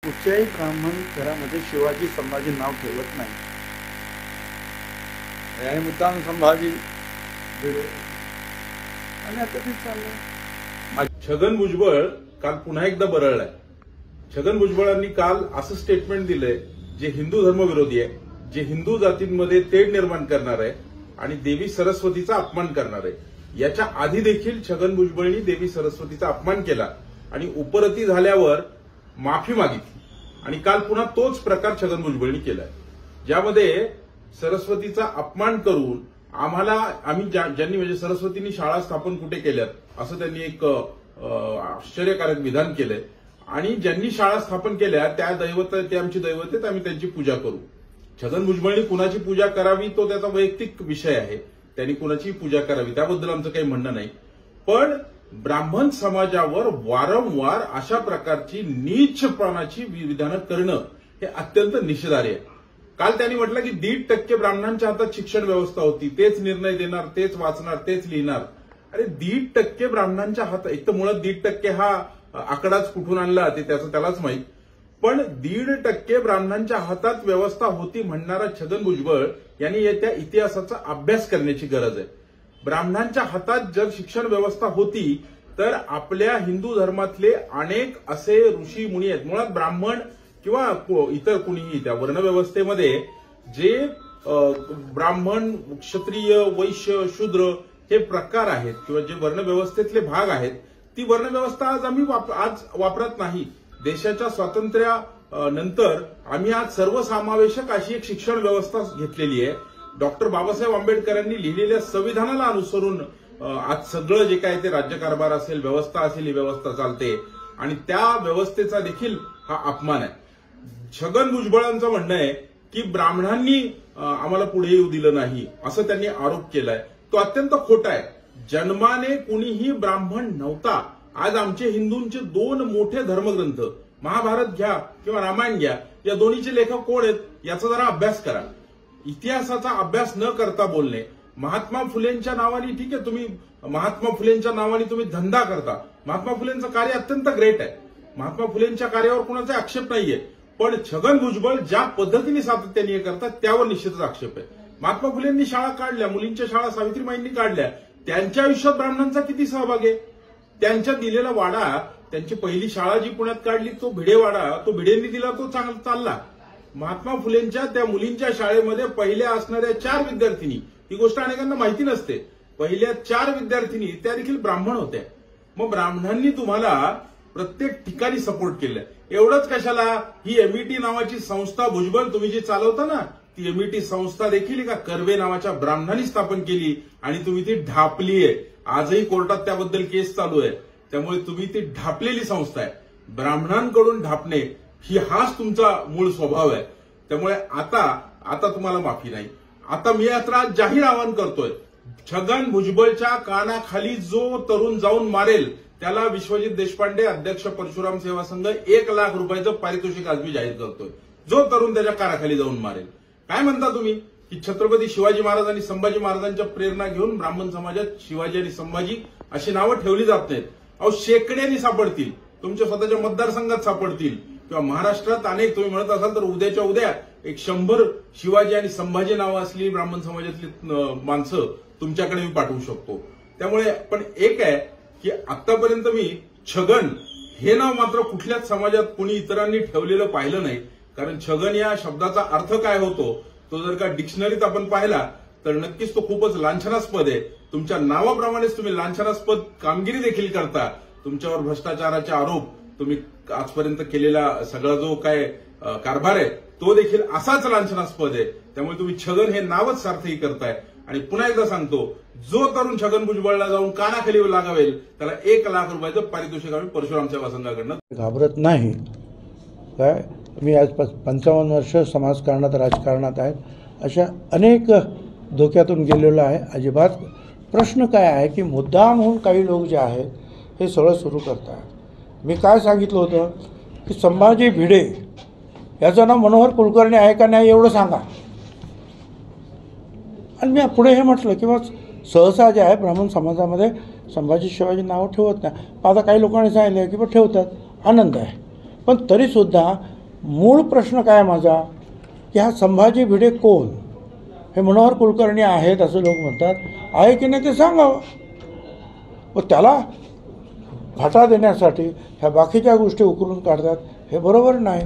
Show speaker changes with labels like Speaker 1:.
Speaker 1: कुठच्याही ब्राह्मण घरामध्ये शिवाजी संभाजी नाव ठेवत नाही आणि मुद्दाम संभाजी भिडे आणि आता ते चाललंय।
Speaker 2: छगन भुजबळ काल पुन्हा एकदा बरळलाय। छगन भुजबळांनी काल असं स्टेटमेंट दिलंय जे हिंदू धर्मविरोधी आहे, जे हिंदू जातींमध्ये तेढ निर्माण करणार आहे आणि देवी सरस्वतीचा अपमान करणार आहे। याच्या आधी देखील छगन भुजबळनी देवी सरस्वतीचा अपमान केला आणि उपरती झाल्यावर माफी मागितली आणि काल पुन्हा तोच प्रकार छगन भुजबळनी केलाय, ज्यामध्ये सरस्वतीचा अपमान करून आम्ही ज्यांनी म्हणजे सरस्वतींनी शाळा स्थापन कुठे केल्यात असं त्यांनी एक आश्चर्यकारक विधान केलंय आणि ज्यांनी शाळा स्थापन केल्या त्या दैवत ते आमची दैवत आहेत, आम्ही त्यांची पूजा करू। छगन भुजबळनी कुणाची पूजा करावी तो त्याचा वैयक्तिक विषय आहे, त्यांनी कुणाची पूजा करावी त्याबद्दल आमचं काही म्हणणं नाही, पण ब्राह्मण समाजावर वारंवार अशा प्रकारची नीचपणाची विधानं करणं हे अत्यंत निषेधार्ह आहे। काल त्यांनी म्हटलं की 1.5% ब्राह्मणांच्या हातात शिक्षण व्यवस्था होती, तेच निर्णय देणार, तेच वाचणार, तेच लिहिणार। अरे 1.5% ब्राह्मणांच्या हातात, एक तर मुळात 1.5% हा आकडाच कुठून आणला ते त्यालाच माहीत, पण 1.5% ब्राह्मणांच्या हातात व्यवस्था होती म्हणणारा छगन भुजबळ यांनी येत्या इतिहासाचा अभ्यास करण्याची गरज आहे। ब्राह्मणांच्या हातात जर शिक्षण व्यवस्था होती तर आपल्या हिंदू धर्मातले अनेक असे ऋषी मुनी आहेत, मुळात ब्राह्मण किंवा इतर कुणीही त्या वर्णव्यवस्थेमध्ये जे ब्राह्मण, क्षत्रिय, वैश्य, शूद्र हे प्रकार आहेत किंवा जे वर्णव्यवस्थेतले भाग आहेत, ती वर्णव्यवस्था आज आम्ही वापरत नाही। देशाच्या स्वातंत्र्यानंतर आम्ही आज सर्वसमावेशक अशी एक शिक्षण व्यवस्था घेतलेली आहे। डॉक्टर बाबासाहेब आंबेडकरांनी लिहिलेल्या संविधानाला अनुसरून आज सगळं जे काय ते राज्यकारभार असेल, व्यवस्था असेल, ही व्यवस्था चालते आणि त्या व्यवस्थेचा देखील हा अपमान आहे। छगन भुजबळांचं म्हणणं आहे की ब्राह्मणांनी आम्हाला पुढे येऊ दिलं नाही असं त्यांनी आरोप केलाय, तो अत्यंत खोटा आहे। जन्माने कुणीही ब्राह्मण नव्हता। आज आमचे हिंदूंचे 2 मोठे धर्मग्रंथ, महाभारत घ्या किंवा रामायण घ्या, या दोन्हीचे लेखक कोण आहेत याचा जरा अभ्यास करा। इतिहासाचा अभ्यास न करता बोलणे, महात्मा फुलेंच्या नावाने, ठीक आहे तुम्ही महात्मा फुलेंच्या नावाने तुम्ही धंदा करता, महात्मा फुलेंचं कार्य अत्यंत ग्रेट आहे, महात्मा फुलेंच्या कार्यावर कोणाचा आक्षेप नाहीये, पण छगन भुजबळ ज्या पद्धतीने सातत्याने हे करतात त्यावर निश्चितच आक्षेप आहे। महात्मा फुलेंनी शाळा काढल्या, मुलींच्या शाळा सावित्रीबाईंनी काढल्या, त्यांच्या आयुष्यात ब्राह्मणांचा किती सहभाग आहे? त्यांच्या दिलेला वाडा, त्यांची पहिली शाळा जी पुण्यात काढली तो भिडेवाडा, तो भिडेंनी दिला, तो चांगला चालला। महात्मा फुलेंच्या त्या मुलींच्या शाळेमध्ये पहिल्या असणाऱ्या 4 विद्यार्थिनी, ही गोष्ट अनेकांना माहिती नसते, पहिल्या 4 विद्यार्थिनी त्या देखील ब्राह्मण होत्या। मग ब्राह्मणांनी तुम्हाला प्रत्येक ठिकाणी सपोर्ट केलं, एवढंच कशाला ही एमईटी नावाची संस्था भुजबळ तुम्ही जी चालवता ना, ती एमईटी संस्था देखील एका कर्वे नावाच्या ब्राह्मणांनी स्थापन केली आणि तुम्ही ती ढापलीये। आजही कोर्टात त्याबद्दल केस चालू आहे, त्यामुळे तुम्ही ती ढापलेली संस्था आहे। ब्राह्मणांकडून ढापणे हाच तुमचा मूळ स्वभाव आहे, त्यामुळे आता तुम्हाला माफी नाही। आता मी आता जाहीर आवाहन करतोय, छगन भुजबळच्या कानाखाली जो तरुण जाऊन मारेल त्याला विश्वजित देशपांडे, अध्यक्ष परशुराम सेवा संघ 1 लाख रुपयाचं पारितोषिक आज मी जाहीर करतोय, जो तरुण त्याच्या कानाखाली जाऊन मारेल। काय म्हणता तुम्ही की छत्रपती शिवाजी महाराज आणि संभाजी महाराजांच्या प्रेरणा घेऊन ब्राह्मण समाजात शिवाजी आणि संभाजी अशी नावं ठेवली जात नाहीत? अहो शेकड्यांनी सापडतील, तुमच्या स्वतःच्या मतदारसंघात सापडतील किंवा महाराष्ट्रात अनेक, तुम्ही म्हणत असाल तर उद्याच्या उद्या 100 शिवाजी आणि संभाजी नावं असलेली ब्राह्मण समाजातली माणसं तुमच्याकडे मी पाठवू शकतो। त्यामुळे पण एक आहे की आतापर्यंत मी छगन हे नाव मात्र कुठल्याच समाजात कुणी इतरांनी ठेवलेलं पाहिलं नाही, कारण छगन या शब्दाचा अर्थ काय होतो तो जर का डिक्शनरीत आपण पाहिला तर नक्कीच तो खूपच लांछनास्पद आहे। तुमच्या नावाप्रमाणेच तुम्ही लांछनास्पद कामगिरी देखील करता, तुमच्यावर भ्रष्टाचाराचे आरोप, तुम्ही आजपर्यंत केलेला सगळा जो काय कारभार आहे तो देखील असाच लांछनास्पद आहे, त्यामुळे तुम्ही छगन हे नावच सार्थही करताय। आणि पुन्हा एकदा सांगतो, जो तरुण छगन भुजबळला जाऊन कानाखाली लागावेल त्याला 1 लाख रुपयाचं पारितोषिक आम्ही परशुराम सेवा संघाकडनं
Speaker 3: घाबरत नाही। काय मी आज 55 वर्ष समाजकारणात, राजकारणात आहेत, अशा अनेक धोक्यातून गेलेलो आहे। अजिबात प्रश्न काय आहे की मुद्दाम होऊन काही लोक जे आहेत हे सगळं सुरू करतात। मी काय सांगितलं होतं की संभाजी भिडे याचं नाव मनोहर कुलकर्णी आहे का नाही एवढं सांगा, आणि मी पुढे हे म्हटलं की मग सहसा जे आहे ब्राह्मण समाजामध्ये संभाजी शिवाजी नाव ठेवत नाही। आता काही लोकांनी सांगितलं की ठेवतात, आनंद आहे, पण तरीसुद्धा मूळ प्रश्न काय माझा की हा संभाजी भिडे कोण? हे मनोहर कुलकर्णी आहेत असं लोक म्हणतात, आहे की नाही ते सांगावं. व त्याला फाटा देण्यासाठी ह्या बाकीच्या गोष्टी उकरून काढतात, हे बरोबर नाही.